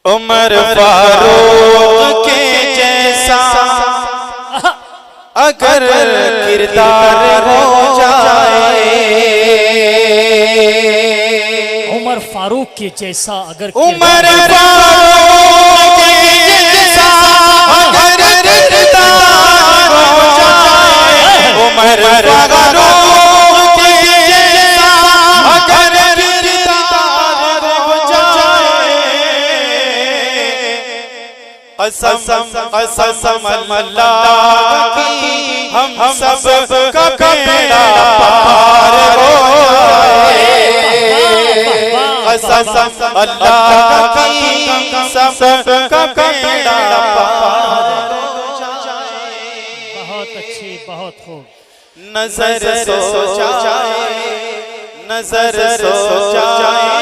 उमर फारूक के जैसा अगर किरदार हो जाए, उमर फारूक के जैसा अगर उमर फारूक के जैसा अगर किरदार हो जाए, उमर फारूक के जैसा अगर किरदार हो जाए, कसम कसम अल्लाह की हम सब का बेड़ा पार हो जाए, कसम अल्लाह की सब का बेड़ा पार हो जाए। बहुत अच्छी, बहुत खूब। नजर सो जाए, नजर सो जाए,